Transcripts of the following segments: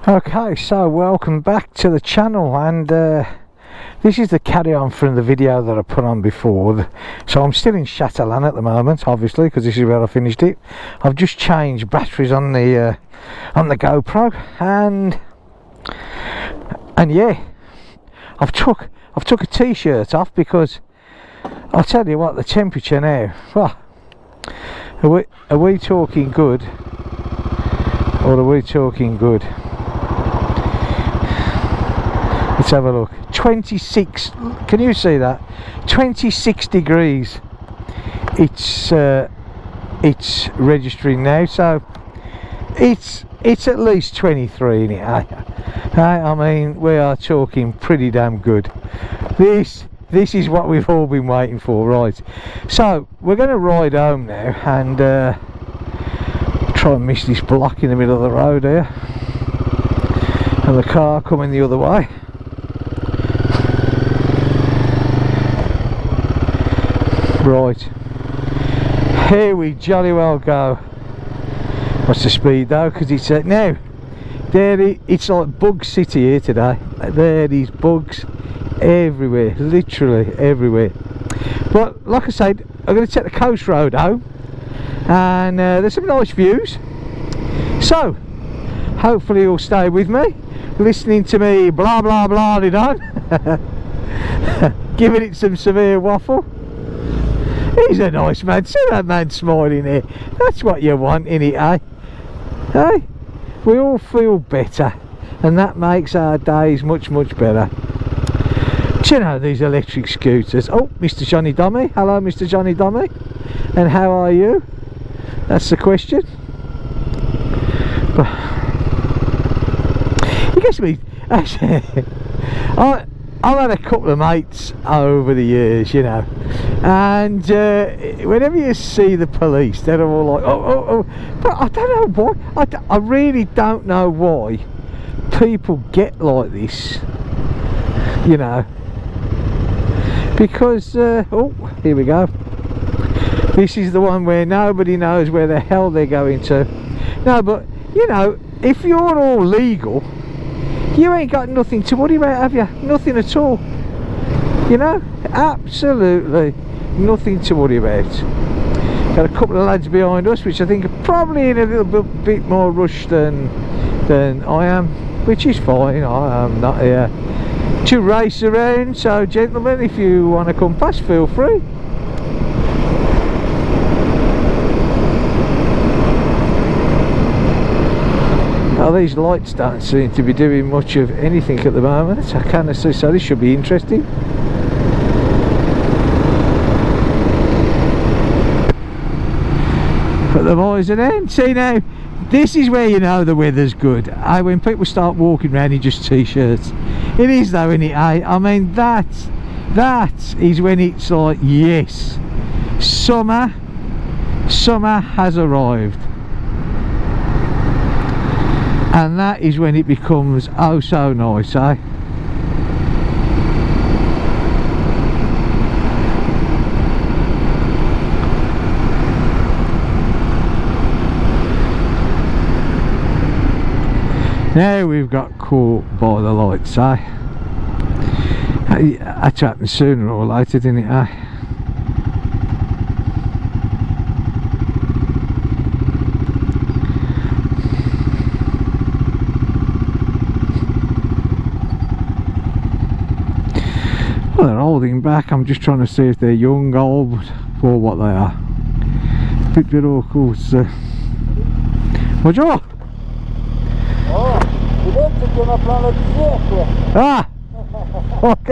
Okay, so welcome back to the channel, and this is the carry on from the video that I put on before. So I'm still in Chateaulin at the moment, obviously, because this is where I finished it. I've just changed batteries on the GoPro, and yeah, I've took a t-shirt off because I'll tell you what, the temperature now. Well, are we talking good, or are we talking good? Let's have a look. 26, can you see that? 26 degrees it's registering now, so it's at least 23 in it. I mean, we are talking pretty damn good. This is what we've all been waiting for, right? So we're going to ride home now and try and miss this block in the middle of the road here, and the car coming the other way. Right, here we jolly well go. What's the speed though? Because it's now it's like bug city here today. There is bugs everywhere, literally everywhere. But like I said, I'm going to take the coast road home, and there's some nice views. So hopefully you'll stay with me, listening to me blah blah blah it on, giving it some severe waffle. He's a nice man. See that man smiling there? That's what you want, innit, eh? Hey? We all feel better, and that makes our days much better. Do you know these electric scooters? Oh, Mr. Johnny Dummy. Hello, Mr. Johnny Dummy. And how are you? That's the question. But you guess me. I've had a couple of mates over the years, you know, and whenever you see the police, they're all like, oh. But I don't know why. I really don't know why people get like this, you know. Because oh, here we go. This is the one where nobody knows where the hell they're going to. No, but you know, if you're all legal, you ain't got nothing to worry about, have you? Nothing at all. You know, absolutely nothing to worry about. Got a couple of lads behind us, which I think are probably in a little bit more rush than I am, which is fine. I am not here to race around. So, gentlemen, if you want to come past, feel free. Oh, these lights don't seem to be doing much of anything at the moment. I kind of see, so this should be interesting. But the boys are in. See now, this is where you know the weather's good. When people start walking around in just t-shirts. It is though, isn't it? I mean, that is when it's like, yes, summer has arrived. And that is when it becomes oh so nice, eh? Now we've got caught by the lights, eh? That happens sooner or later, didn't it, eh? Well, they're holding back. I'm just trying to see if they're young, old, or what they are. Bit awkward. Bonjour. Oh, peut-être c'est qu'il y en a plein la visière, quoi. Ah. Ok.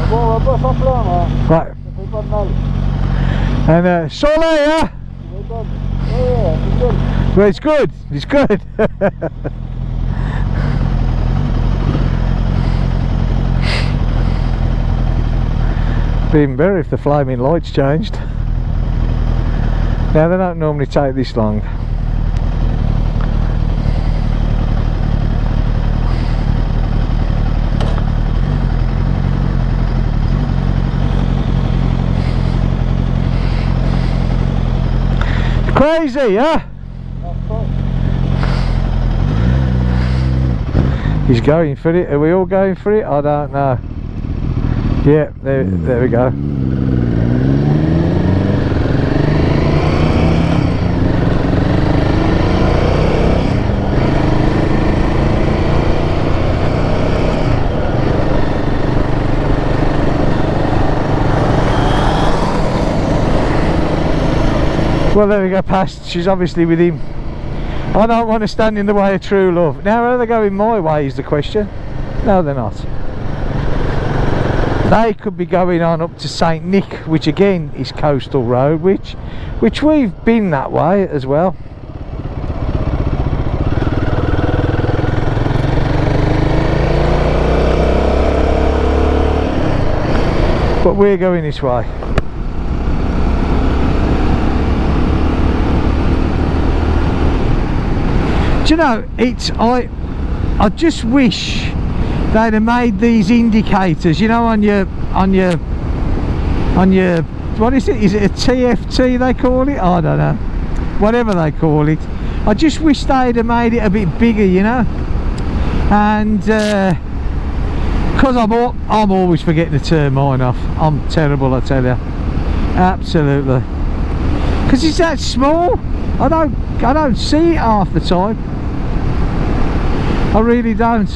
Bon, on va pas s'en plaindre, hein. Right. Ça fait pas de mal. And soleil, huh? Yeah, it's good. Well, it's good. It's good. Be even better if the flaming lights changed. Now they don't normally take this long. Crazy, huh? Of course. He's going for it. Are we all going for it? I don't know. Yeah, there we go. Well, there we go, past. She's obviously with him. I don't want to stand in the way of true love. Now, are they going my way is the question? No, they're not. They could be going on up to St Nick, which again is coastal road, which we've been that way as well. But we're going this way. Do you know, I just wish they'd have made these indicators, you know, on your what is it? Is it a TFT they call it? I don't know. Whatever they call it. I just wish they'd have made it a bit bigger, you know. And because I'm always forgetting to turn mine off. I'm terrible, I tell you. Absolutely. Because it's that small. I don't see it half the time. I really don't.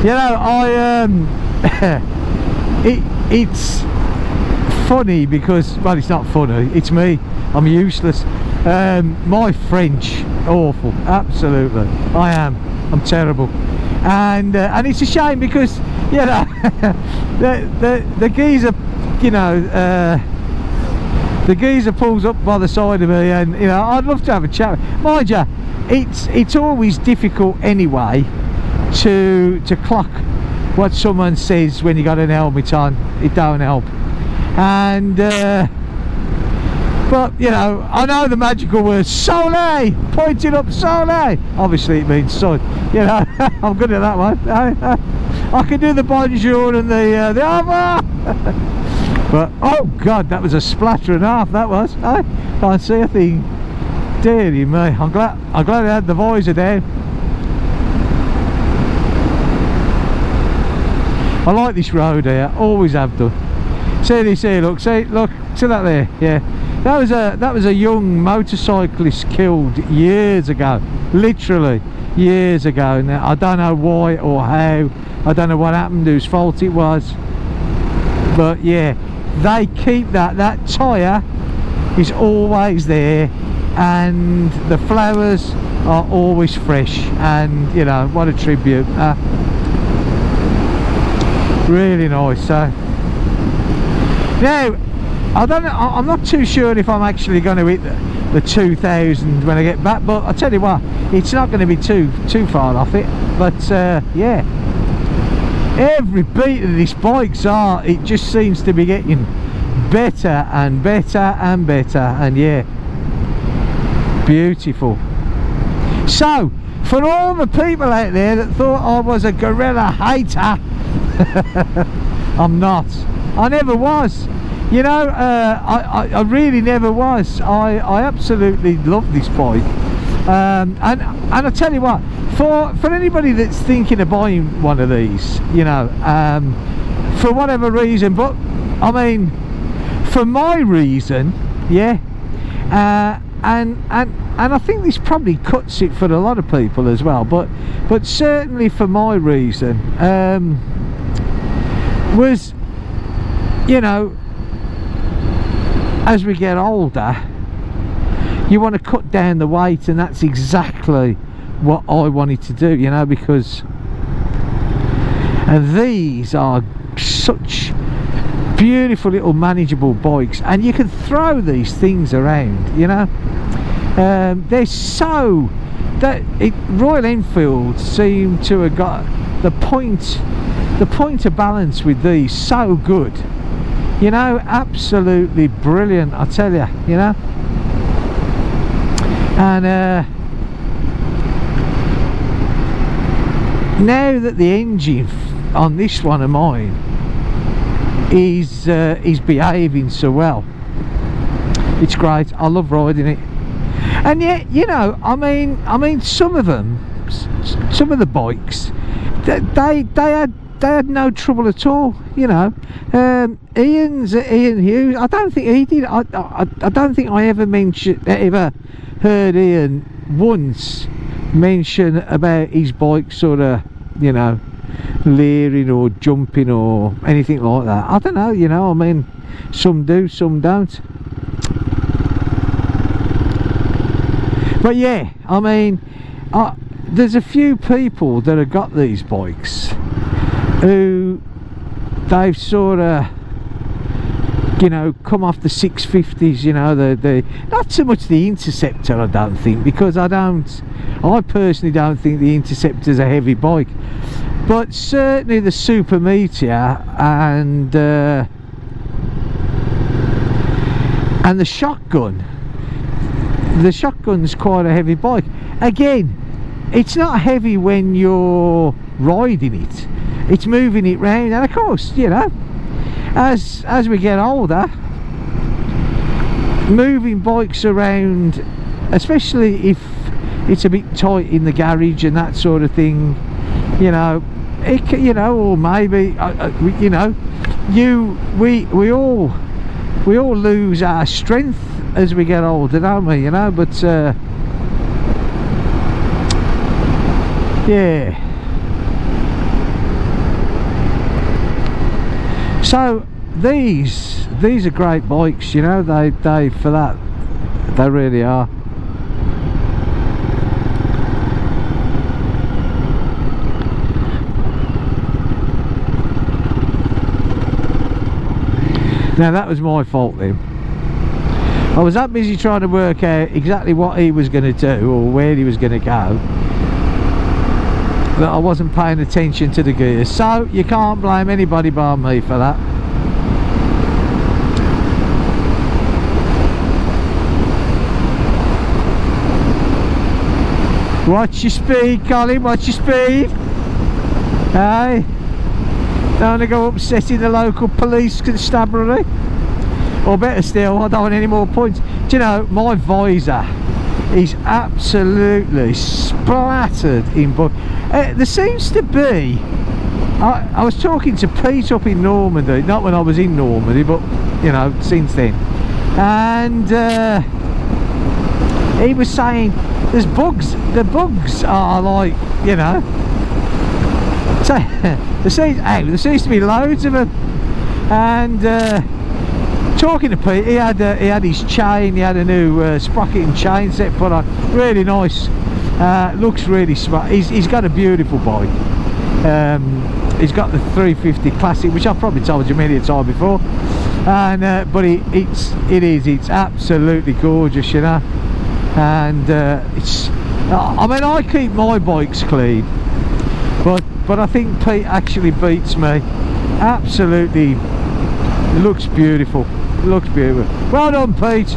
You know, it's funny because, well, it's not funny. It's me. I'm useless. My French, awful. Absolutely, I am. I'm terrible. And it's a shame because, you know, the geezer, you know. The geezer pulls up by the side of me, and you know, I'd love to have a chat. Mind you, it's always difficult anyway to clock what someone says when you got an helmet on. It don't help. And but you know, I know the magical word soleil, pointing up soleil. Obviously it means sun. You know, I'm good at that one. I can do the bonjour and the au revoir. But oh god, that was a splatter and a half. That was. I can't see a thing. Deary me. I'm glad I had the visor down. I like this road here. Always have done. See this here. Look. See that there. Yeah. That was a young motorcyclist killed years ago. Literally years ago. Now I don't know why or how. I don't know what happened. Whose fault it was. But yeah. They keep that tyre is always there, and the flowers are always fresh, and you know, what a tribute. Really nice. So now I don't know, I'm not too sure if I'm actually going to hit the 2000 when I get back, but I tell you what, it's not going to be too far off it. But yeah, every beat of this bike's it just seems to be getting better and better and better, and yeah, beautiful. So for all the people out there that thought I was a gorilla hater, I'm not. I never was. You know, I really never was. I absolutely love this bike. And I tell you what, for anybody that's thinking of buying one of these, you know, for whatever reason, but I mean, for my reason, yeah, and I think this probably cuts it for a lot of people as well, but certainly for my reason, was, you know, as we get older, you want to cut down the weight, and that's exactly what I wanted to do, you know, because these are such beautiful little manageable bikes, and you can throw these things around, you know. They're so that Royal Enfield seem to have got the point of balance with these so good, you know, absolutely brilliant, I tell you, you know. And now that the engine on this one of mine he's behaving so well. It's great. I love riding it. And yet, you know, I mean, some of them, some of the bikes, they had no trouble at all. You know, Ian Hughes. I don't think he did. I don't think I ever heard Ian once mention about his bike sort of, you know, leering or jumping or anything like that. I don't know. You know, I mean, some do, some don't. But yeah, I mean, there's a few people that have got these bikes who they've sort of, you know, come off the 650s, you know, the not so much the Interceptor, I don't think, because I personally don't think the Interceptor's a heavy bike, but certainly the Super Meteor and the Shotgun. The Shotgun's quite a heavy bike. Again, it's not heavy when you're riding it, it's moving it round. And of course, you know, as we get older, moving bikes around, especially if it's a bit tight in the garage and that sort of thing, you know, you know, or maybe you know, we all lose our strength as we get older, don't we? You know, but yeah. So these are great bikes, you know. They for that, they really are. Now that was my fault then. I was that busy trying to work out exactly what he was going to do or where he was going to go that I wasn't paying attention to the gears. So you can't blame anybody but me for that. Watch your speed, Colin, watch your speed. Hey, don't want to go upsetting the local police constabulary. Or better still, I don't want any more points. Do you know, my visor is absolutely splattered in blood. There seems to be, I was talking to Pete up in Normandy, not when I was in Normandy, but you know, since then, and he was saying there's bugs. The bugs are like, you know, so there seems to be loads of them. And talking to Pete, he had his chain, he had a new sprocket and chain set put on, really nice. Looks really smart. He's got a beautiful bike. He's got the 350 Classic, which I've probably told you many a time before, and but it's absolutely gorgeous, you know. And I mean, I keep my bikes clean, but I think Pete actually beats me. Absolutely, it looks beautiful. It looks beautiful. Well done, Pete.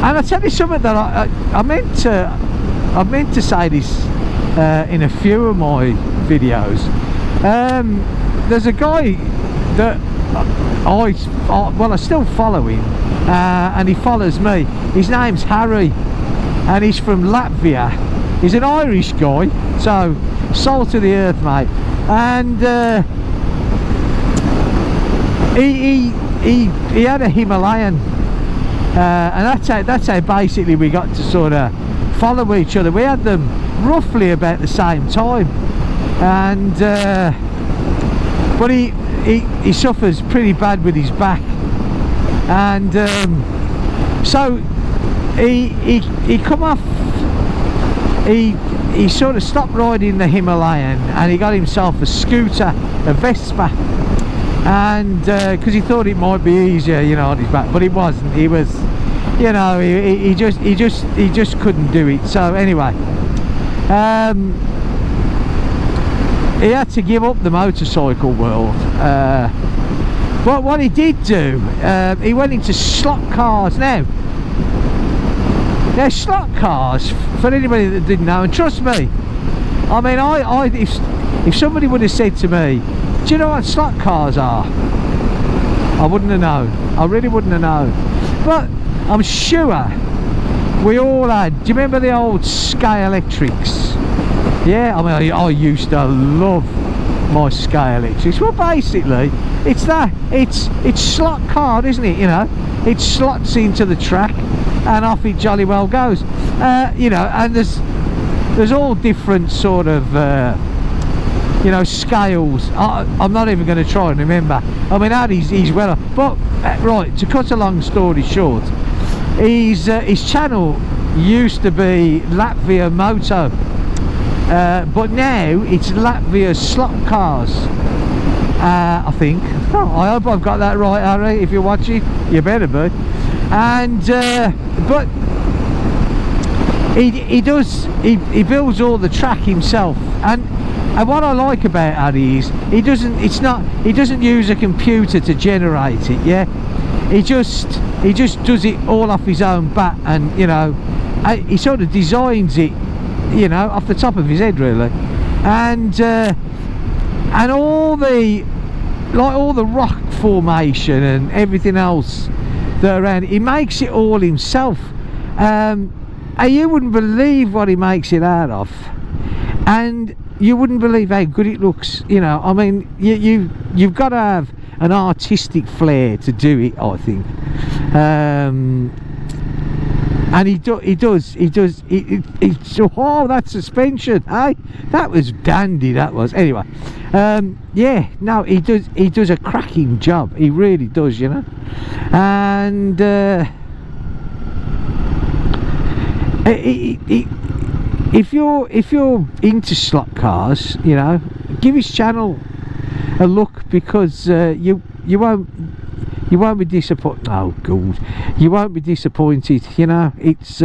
And I tell you something that I meant to say this in a few of my videos. There's a guy that I still follow him, and he follows me. His name's Harry, and he's from Latvia. He's an Irish guy, so salt of the earth, mate. And he had a Himalayan, and that's how basically we got to sort of follow each other. We had them roughly about the same time, and but he suffers pretty bad with his back, and so he come off. He sort of stopped riding the Himalayan and he got himself a scooter, a Vespa, and because he thought it might be easier, you know, on his back, but it wasn't. He was, you know, he just couldn't do it. So anyway, he had to give up the motorcycle world. But what he did do, he went into slot cars. Now Now slot cars, for anybody that didn't know, and trust me, I mean, if somebody would have said to me, do you know what slot cars are? I wouldn't have known. I really wouldn't have known. But I'm sure we all had. Do you remember the old Sky Electrics? Yeah, I mean, I used to love my Sky Electrics. Well, basically, it's that. It's slot card, isn't it? You know, it slots into the track, and off it jolly well goes. You know, and there's all different sort of you know, scales. I'm not even going to try and remember. I mean, he's well, but right, to cut a long story short, his channel used to be Latvia Moto, but now it's Latvia Slot Cars, I think. Oh, I hope I've got that right, Harry. If you're watching, you better be. And but he builds all the track himself, and what I like about Addy is he doesn't use a computer to generate it. Yeah, he just does it all off his own bat, and you know, he sort of designs it, you know, off the top of his head really, and all the rock formation and everything else that around it, he makes it all himself. And you wouldn't believe what he makes it out of, and you wouldn't believe how good it looks. You know, I mean, you've got to have an artistic flair to do it, I think. And he does. Oh, that suspension, eh? That was dandy. That was. Anyway, yeah. No, he does a cracking job. He really does. You know, and. If you're into slot cars, you know, give his channel a look, because you won't be disappointed. Oh God, you won't be disappointed. You know, it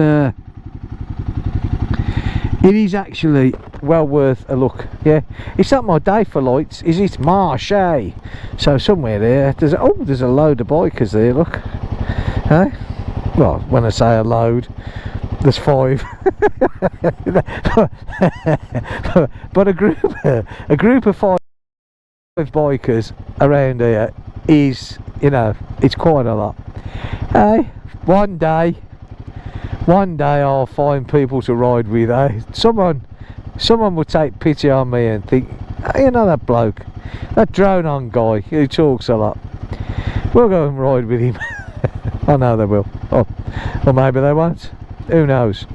is actually well worth a look. Yeah, it's not my day for lights, is it? Marche. So somewhere there, there's a load of bikers there. Look, hey. Well, when I say a load, there's 5. But a group of 5 bikers around here is, you know, it's quite a lot. Hey, one day I'll find people to ride with. Someone will take pity on me and think, hey, you know, that bloke, that drone on guy who talks a lot, we'll go and ride with him. I know they will. Or maybe they won't. Who knows?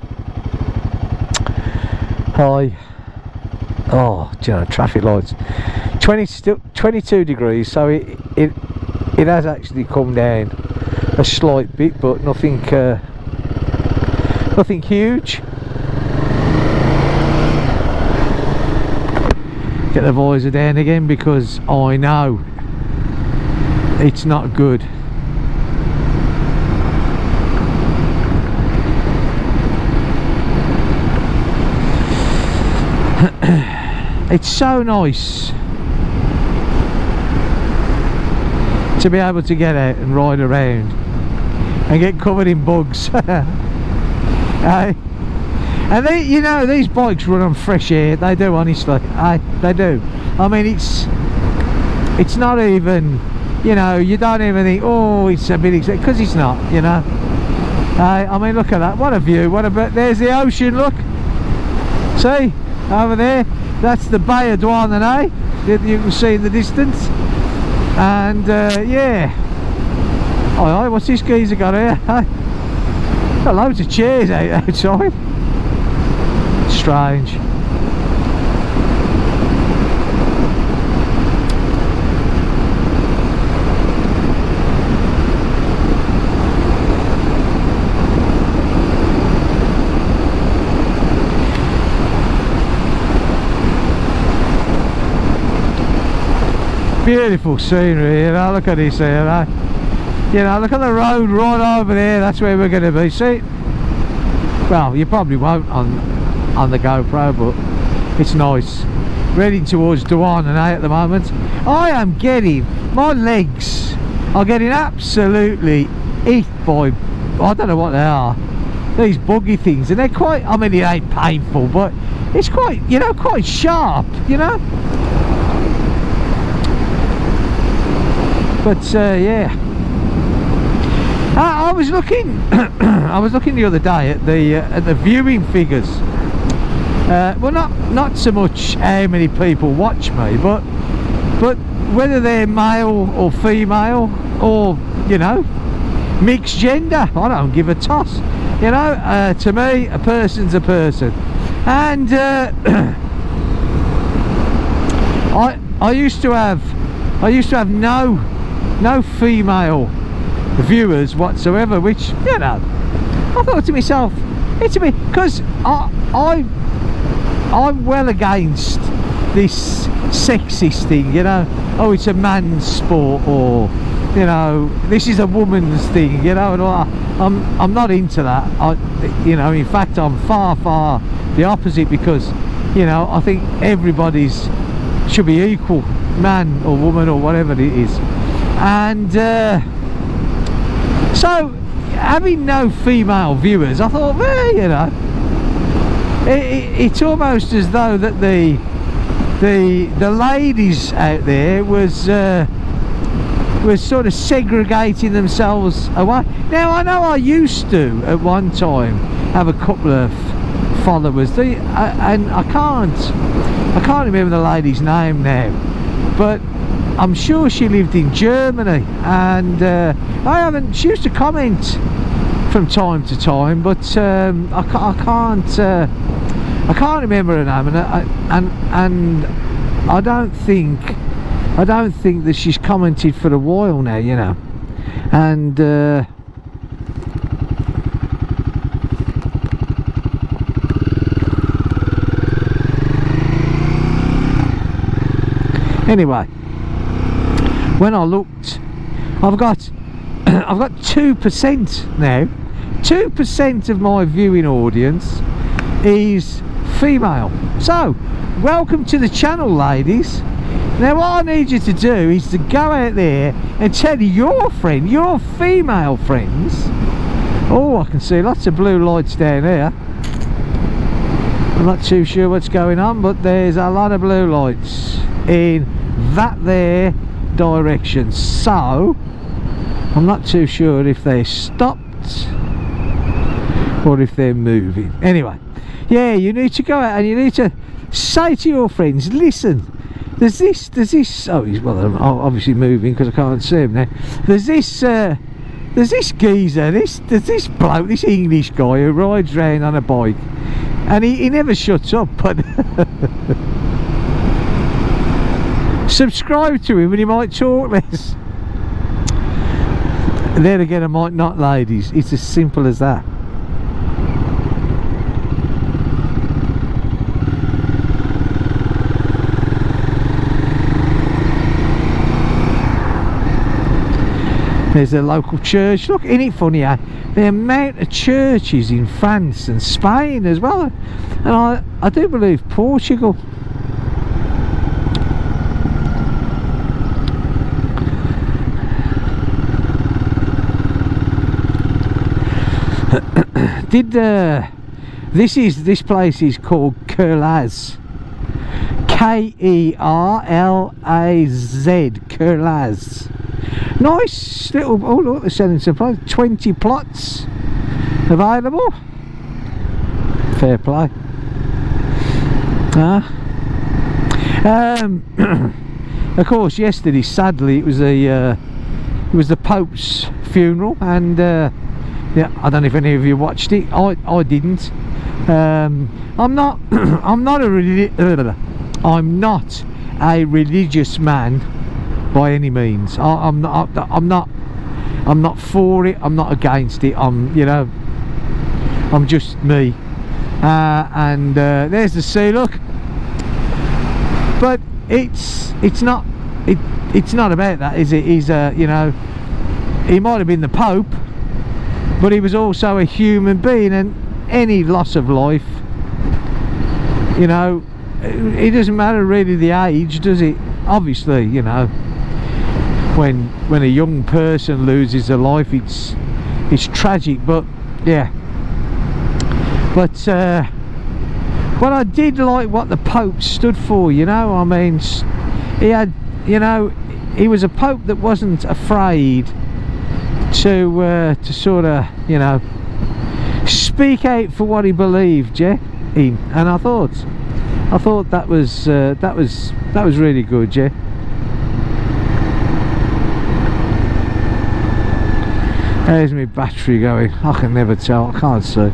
Hi. Oh, do you know, traffic lights. 22 degrees, so it has actually come down a slight bit, but nothing huge. Get the visor down again, because I know it's not good. It's so nice to be able to get out and ride around and get covered in bugs. And you know, these bikes run on fresh air. They do, honestly. They do. I mean, it's not even, you know, you don't even think, oh, it's a bit, because it's not, you know. I mean, look at that. What a view. There's the ocean, look. See? Over there, that's the Bay of Douarnenez that you can see in the distance. And yeah, hi, what's this geezer got here? Got loads of chairs outside. Strange. Beautiful scenery, you know, look at this here, you know, look at the road right over there. That's where we're going to be. See, well, you probably won't on the GoPro, but it's nice. We're heading towards Douarnenez at the moment. I am getting, my legs are getting absolutely eaten by, I don't know what they are, these buggy things, and they're quite, I mean, it ain't painful, but it's quite, you know, quite sharp, you know. But yeah, I was looking I was looking the other day at the viewing figures. Well, not so much how many people watch me, but whether they're male or female, or, you know, mixed gender. I don't give a toss, you know. To me, a person's a person. And I used to have no female viewers whatsoever, which, you know, I thought to myself, it's a bit, because I'm well against this sexist thing, you know. Oh, it's a man's sport, or, you know, this is a woman's thing, you know. And I'm not into that. You know, in fact, I'm far the opposite, because, you know, I think everybody's should be equal, man or woman or whatever it is. And so having no female viewers, I thought, well, you know, it's almost as though that the ladies out there was sort of segregating themselves away. Now, I know I used to at one time have a couple of followers, and I can't remember the lady's name now, but I'm sure she lived in Germany, and she used to comment from time to time, but I can't remember her name, and I don't think that she's commented for a while now, you know. And anyway, when I looked, I've got 2% now. 2% of my viewing audience is female. So welcome to the channel, ladies. Now what I need you to do is to go out there and tell your female friends. Oh, I can see lots of blue lights down here. I'm not too sure what's going on, but there's a lot of blue lights in that there direction, so I'm not too sure if they stopped or if they're moving. Anyway, yeah, you need to go out and you need to say to your friends, listen, there's this oh, he's, well, I'm obviously moving because I can't see him now. There's this geezer, there's this bloke, this English guy who rides around on a bike, and he never shuts up, but subscribe to him and he might talk less. Then again, I might not, ladies. It's as simple as that. There's a local church. Look, isn't it funny how the amount of churches in France and Spain as well, and I do believe Portugal. This place is called Kerlaz, Kerlaz, Kerlaz. Nice little, oh look, they're selling some plots, 20 plots available. Fair play. Of course, yesterday, sadly, it was the Pope's funeral, and yeah, I don't know if any of you watched it. I didn't. I'm not a religious man by any means. I'm not for it. I'm not against it. You know, I'm just me. And there's the sea. Look, but it's not about that, is it? He's you know, he might have been the Pope, but he was also a human being, and any loss of life, you know, it doesn't matter really the age, does it? Obviously, you know, when a young person loses their life, it's tragic, but yeah, But I did like what the Pope stood for, you know. I mean, he had, you know, he was a Pope that wasn't afraid to sort of, you know, speak out for what he believed, yeah, in. And I thought that was really good, yeah. There's my battery going. I can never tell. I can't see.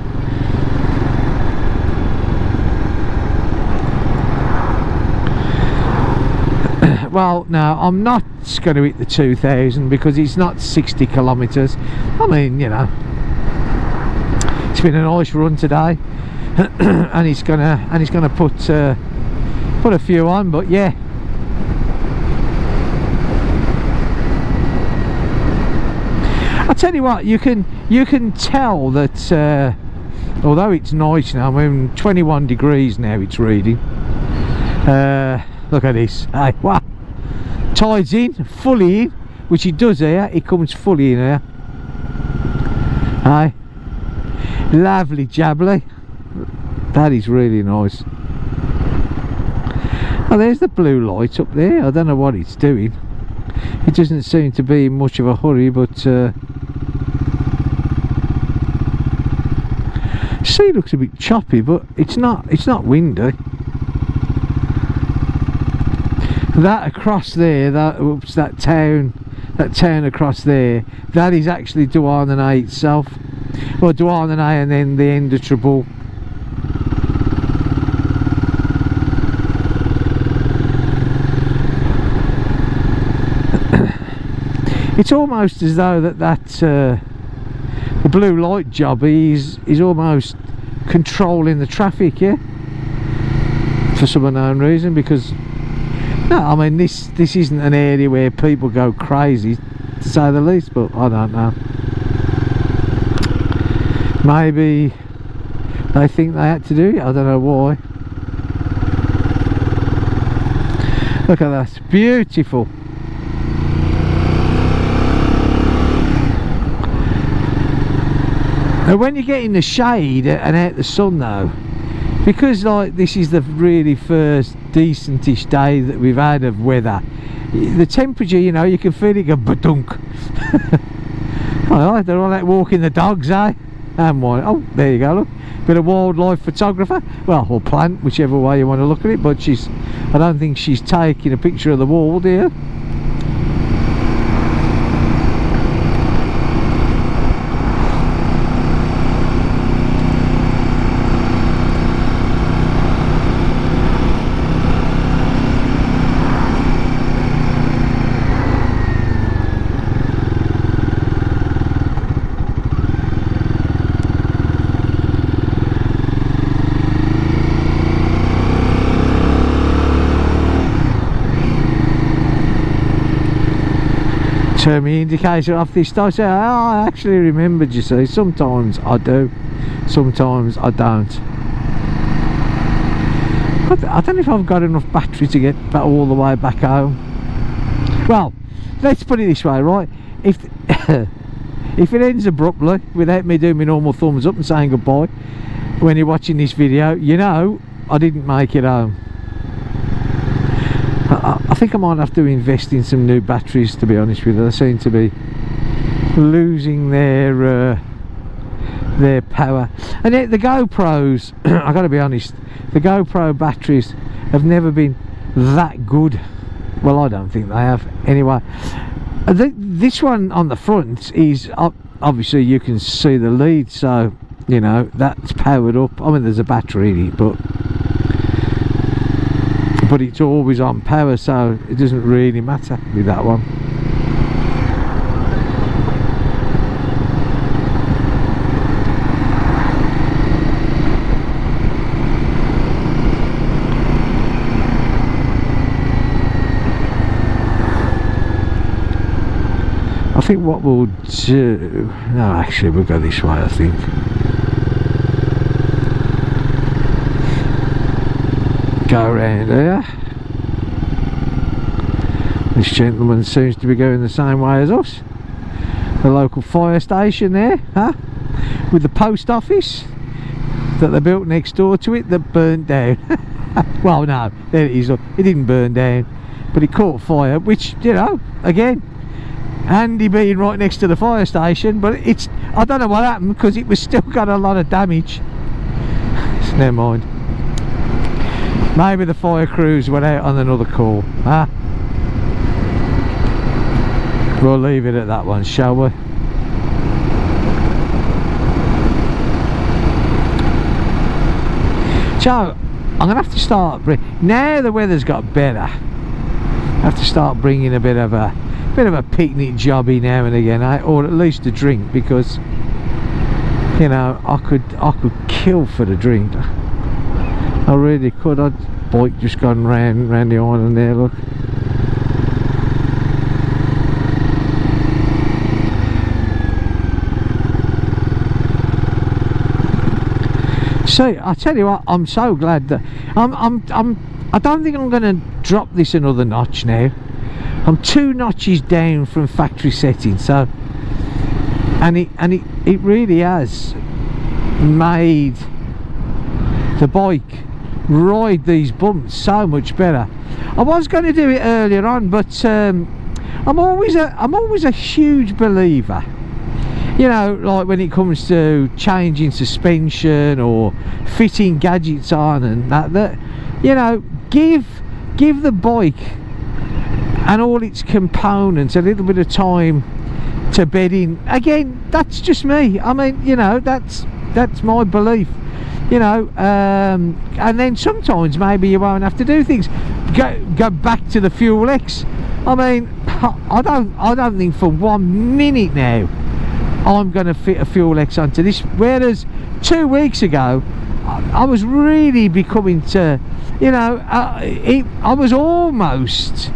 Well, no, I'm not going to hit the 2000 because it's not 60 kilometres. I mean, you know, it's been a nice run today, and he's gonna put a few on. But yeah, I tell you what, you can tell that although it's nice now. I mean, 21 degrees now it's reading. Look at this. Hey, wow. Tides in, fully in, which it does here. It comes fully in here. Hey, lovely jabbly. That is really nice. Oh, there's the blue light up there. I don't know what it's doing. It doesn't seem to be in much of a hurry, but sea looks a bit choppy, but it's not windy. That across there, that town across there, that is actually Chateaulin itself. Well, Chateaulin and then the end of Trouble. It's almost as though the blue light job is almost controlling the traffic, yeah, for some unknown reason. Because no, I mean, this isn't an area where people go crazy, to say the least, but I don't know. Maybe they think they had to do it, I don't know why. Look at that, beautiful. Now when you get in the shade and out the sun though, because like this is the really first decentish day that we've had of weather, the temperature, you know, you can feel it go badunk. Alright, they're all out walking the dogs, eh? And why? Oh, there you go, look, bit of wildlife photographer, well, or plant, whichever way you want to look at it. But I don't think she's taking a picture of the wall here. Turn my indicator off this time. So I actually remembered, you see. Sometimes I do, sometimes I don't. I don't know if I've got enough battery to get back all the way back home. Well, let's put it this way, right? If if it ends abruptly without me doing my normal thumbs up and saying goodbye when you're watching this video, you know I didn't make it home. I think I might have to invest in some new batteries, to be honest with you. They seem to be losing their power. And yet the GoPros, I got to be honest, the GoPro batteries have never been that good. Well, I don't think they have anyway. This one on the front is obviously, you can see the lead, so you know that's powered up. I mean, there's a battery in it, but it's always on power, so it doesn't really matter with that one. I think what we'll do, no, actually we'll go this way, I think. Go around here. This gentleman seems to be going the same way as us. The local fire station there, huh? With the post office. that they built next door to it that burnt down. Well, no, there it is. Look, it didn't burn down, but it caught fire, which, you know, again, handy being right next to the fire station. But it's, I don't know what happened, because it was still got a lot of damage. Never mind. Maybe the fire crews went out on another call, huh? We'll leave it at that one, shall we? So I'm gonna have to start now the weather's got better. I have to start bringing a bit of a picnic jobby now and again, or at least a drink, because, you know, I could kill for the drink. I really could. I'd bike just gone round the island there. Look. So I tell you what, I'm so glad that I don't think I'm going to drop this another notch now. I'm 2 notches down from factory setting, so and it really has made the bike ride these bumps so much better. I was going to do it earlier on, but I'm always a huge believer, you know, like when it comes to changing suspension or fitting gadgets on and that you know, give the bike and all its components a little bit of time to bed in. Again, that's just me. I mean, you know, that's my belief, you know. And then sometimes maybe you won't have to do things. Go back to the Fuel X. I mean, I don't think for 1 minute now I'm going to fit a Fuel X onto this, whereas 2 weeks ago I was really becoming to, you know, I was almost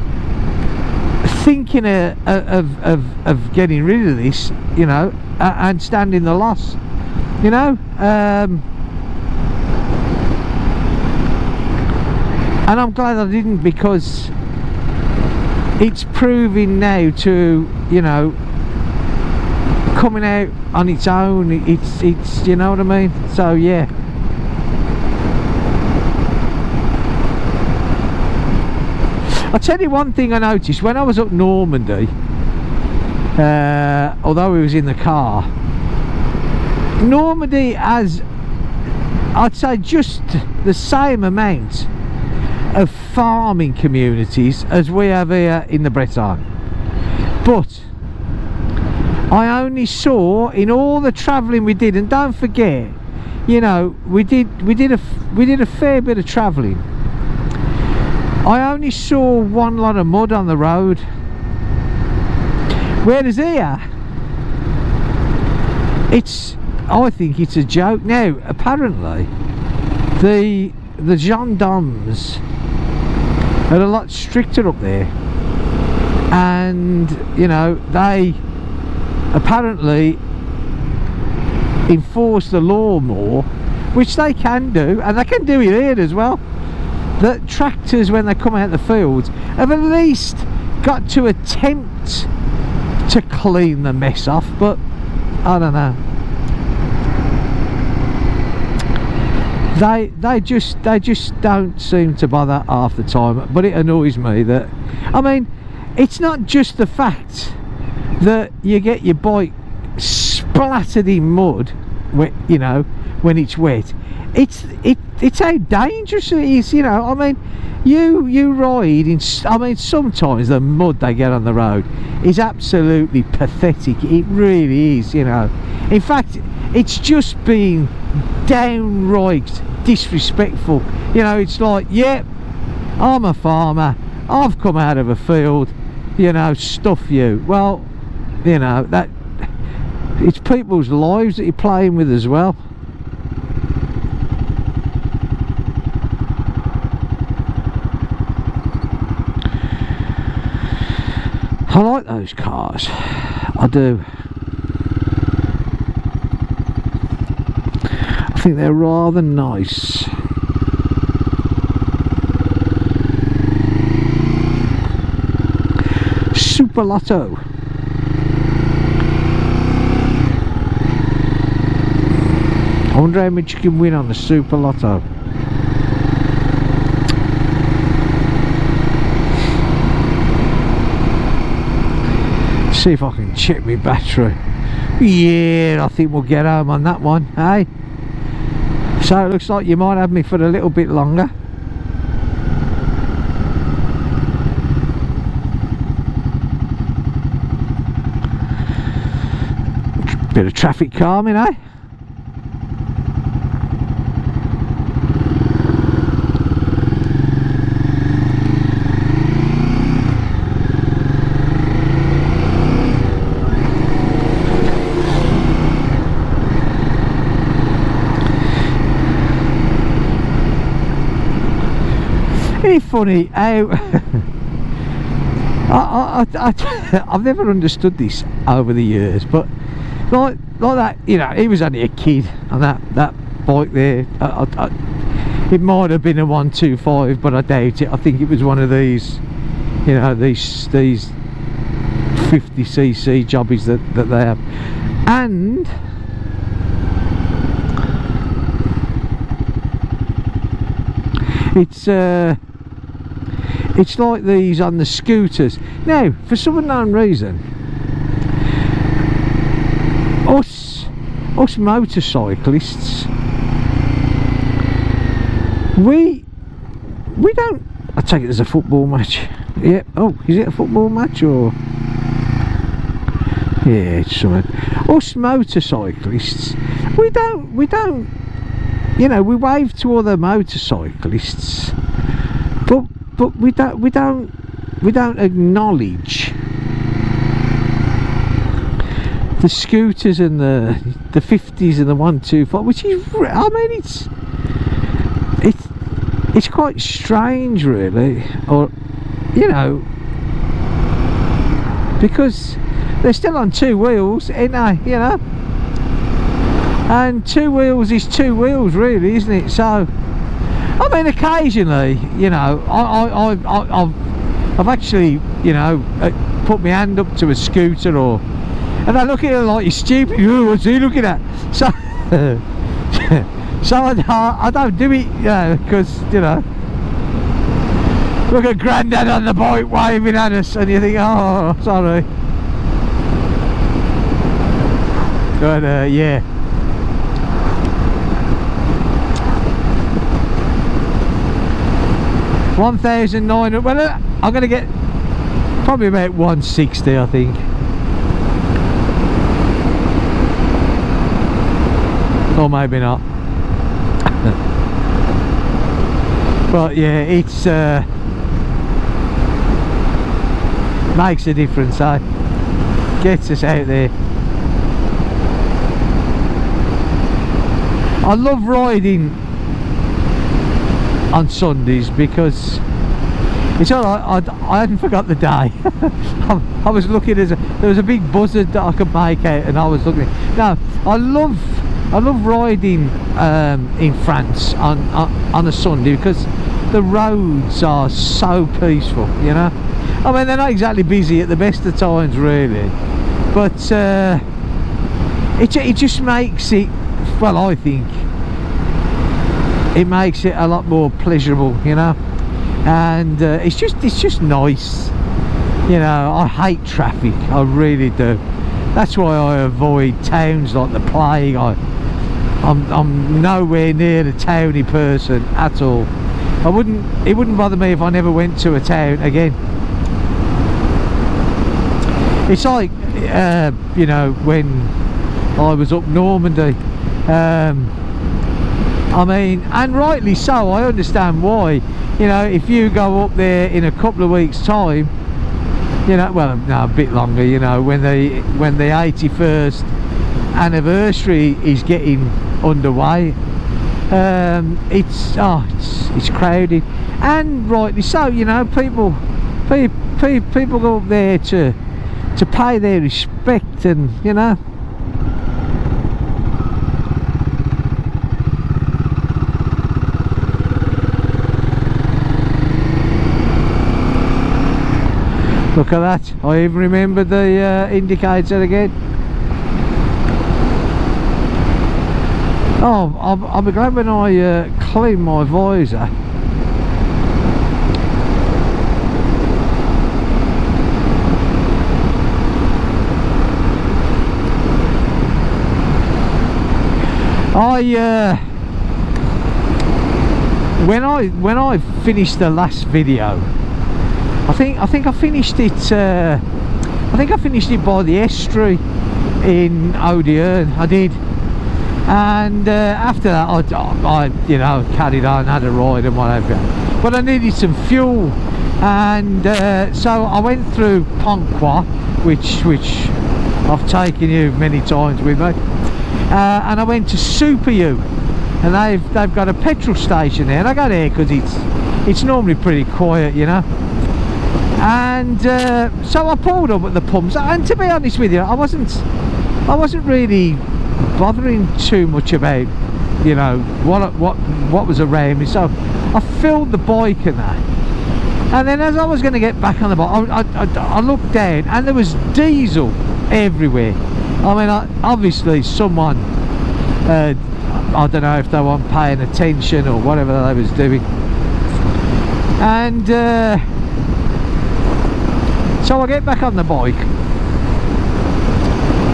thinking of getting rid of this, you know, and standing the loss, you know. And I'm glad I didn't, because it's proving now to, you know, coming out on its own. It's you know what I mean. So yeah, I'll tell you one thing I noticed when I was up Normandy, although we was in the car. Normandy has, I'd say, just the same amount of farming communities as we have here in the Bretagne, but I only saw, in all the travelling we did, and don't forget, you know, we did a fair bit of travelling, I only saw one lot of mud on the road, whereas here I think it's a joke. Now apparently the gendarmes are a lot stricter up there, and you know, they apparently enforce the law more, which they can do, and they can do it here as well. That tractors, when they come out the fields, have at least got to attempt to clean the mess off, but I don't know. They just don't seem to bother half the time. But it annoys me that, I mean, it's not just the fact that you get your bike splattered in mud, you know, when it's wet. It's how dangerous it is, you know. I mean, you ride in, I mean, sometimes the mud they get on the road is absolutely pathetic. It really is, you know. In fact, it's just being downright disrespectful, you know. It's like, yeah, I'm a farmer, I've come out of a field, you know, stuff you. Well, you know, that it's people's lives that you're playing with as well. I like those cars, I do. I think they're rather nice. Super Lotto. I wonder how much you can win on the Super Lotto. See if I can check my battery. Yeah, I think we'll get home on that one, eh? So it looks like you might have me for a little bit longer. Bit of traffic calming, eh? It's funny how I've never understood this over the years, but like that, you know, he was only a kid on that bike there. It might have been a 125, but I doubt it. I think it was one of these, you know, these 50cc jobbies that they have, and it's like these on the scooters. Now, for some unknown reason, us motorcyclists, we don't. I take it as a football match. Yeah. Oh, is it a football match or? Yeah, it's something. Us motorcyclists, we don't. You know, we wave to other motorcyclists, but we don't acknowledge the scooters and the 50s and the 125, which is, I mean, it's quite strange, really, or, you know, because they're still on two wheels, ain't they? You know, and two wheels is two wheels, really, isn't it? So, I mean, occasionally, you know, I've actually, you know, put my hand up to a scooter, and I look at it like, you're stupid. Ooh, what's he looking at? So, so I don't do it, you know, because, you know, look at Grandad on the bike waving at us, and you think, oh, sorry. But yeah. $1,900. Well, I'm going to get probably about 160, I think. Or maybe not. But yeah, it's makes a difference, eh? Gets us out there. I love riding on Sundays because it's alright. I hadn't forgot the day. I was looking there was a big buzzard that I could make out, and I was looking. No, I love riding in France on a Sunday because the roads are so peaceful, you know. I mean, they're not exactly busy at the best of times, really, but it just makes it, well, I think it makes it a lot more pleasurable, you know. And it's just nice, you know. I hate traffic, I really do. That's why I avoid towns like the plague. I'm nowhere near the towny person at all. It wouldn't bother me if I never went to a town again. It's like you know, when I was up Normandy, I mean, and rightly so, I understand why. You know, if you go up there in a couple of weeks' time, you know, well, no, a bit longer, you know, when the 81st anniversary is getting underway, it's crowded, and rightly so. You know, people go up there to pay their respect, and you know. Look at that, I even remembered the indicator again. Oh, I'll be glad when I clean my visor. When I finished the last video, I think I finished it. I think I finished it by the estuary in Chateaulin. I did, and after that, I you know, carried on, had a ride and whatever. But I needed some fuel, and so I went through Ponquois, which I've taken you many times with me, and I went to Super U, and they've got a petrol station there, and I go there because it's normally pretty quiet, you know. And so I pulled up at the pumps, and to be honest with you, I wasn't really bothering too much about, you know, what was around me. So I filled the bike and that, and then as I was going to get back on the bike, I looked down, and there was diesel everywhere. I mean, obviously someone, I don't know if they weren't paying attention or whatever they was doing, and so I get back on the bike,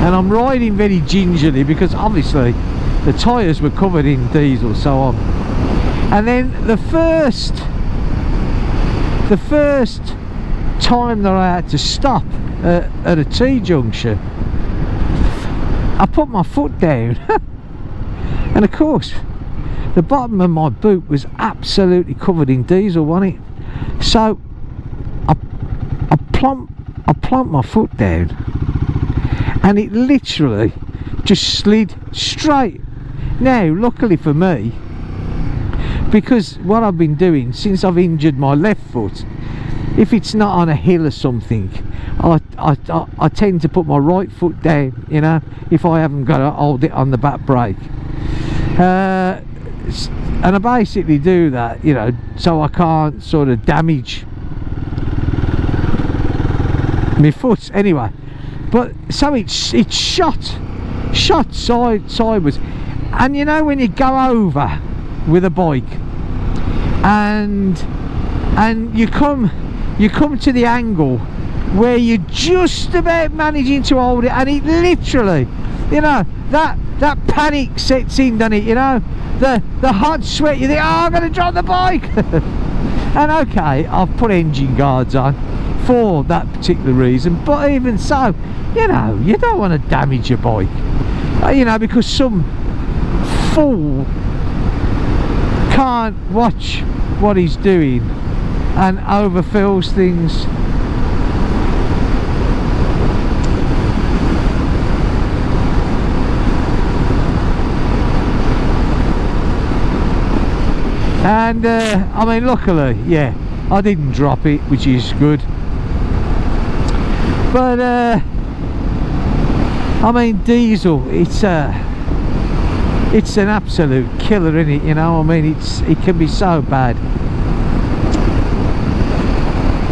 and I'm riding very gingerly because obviously the tyres were covered in diesel, so on. And then the first time that I had to stop at a T-junction, I put my foot down and of course the bottom of my boot was absolutely covered in diesel, wasn't it? So I plumped my foot down, and it literally just slid straight. Now luckily for me, because what I've been doing since I've injured my left foot, if it's not on a hill or something, I tend to put my right foot down, you know, if I haven't got to hold it on the back brake, and I basically do that, you know, so I can't sort of damage my foot anyway. But so it's shot sideways, and you know when you go over with a bike and you come to the angle where you're just about managing to hold it, and it literally, you know, that panic sets in, doesn't it? You know, the hot sweat, you think, oh, I'm going to drop the bike. And okay, I've put engine guards on for that particular reason, but even so, you know, you don't want to damage your bike, you know, because some fool can't watch what he's doing and overfills things. And I mean, luckily, yeah, I didn't drop it, which is good. But I mean, diesel, it's an absolute killer, isn't it? You know, I mean, it can be so bad.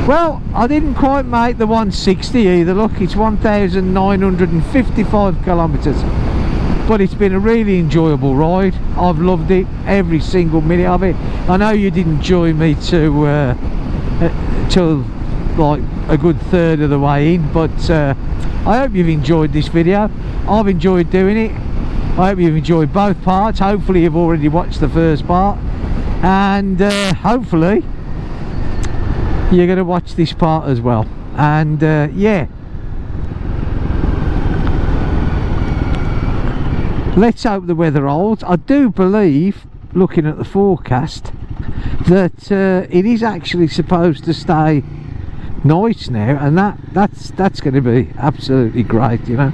Well, I didn't quite make the 160 either. Look, it's 1,955 kilometres, but it's been a really enjoyable ride. I've loved it, every single minute of it. I know you didn't join me till like a good third of the way in, but I hope you've enjoyed this video. I've enjoyed doing it. I hope you've enjoyed both parts. Hopefully you've already watched the first part, and hopefully you're going to watch this part as well. And yeah, let's hope the weather holds. I do believe, looking at the forecast, that it is actually supposed to stay nice now, and that's going to be absolutely great, you know.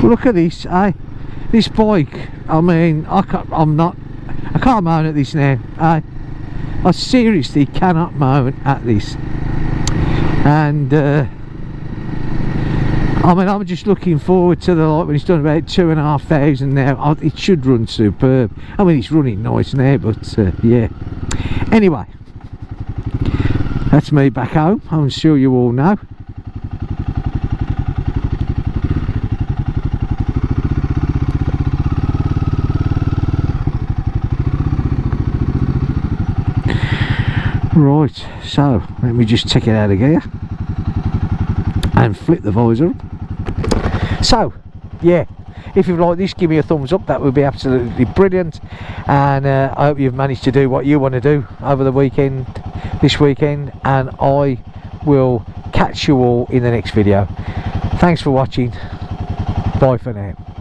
Look at this, this bike. I mean, I can't moan at this now. I seriously cannot moan at this. And I mean, I'm just looking forward to the light when it's done about 2,500 now. It should run superb. I mean, it's running nice now, but yeah. Anyway, that's me back home. I'm sure you all know. Right, so let me just check it out of gear and flip the visor up. So yeah, if you've liked this, give me a thumbs up, that would be absolutely brilliant. And I hope you've managed to do what you want to do over the weekend, this weekend, and I will catch you all in the next video. Thanks for watching. Bye for now.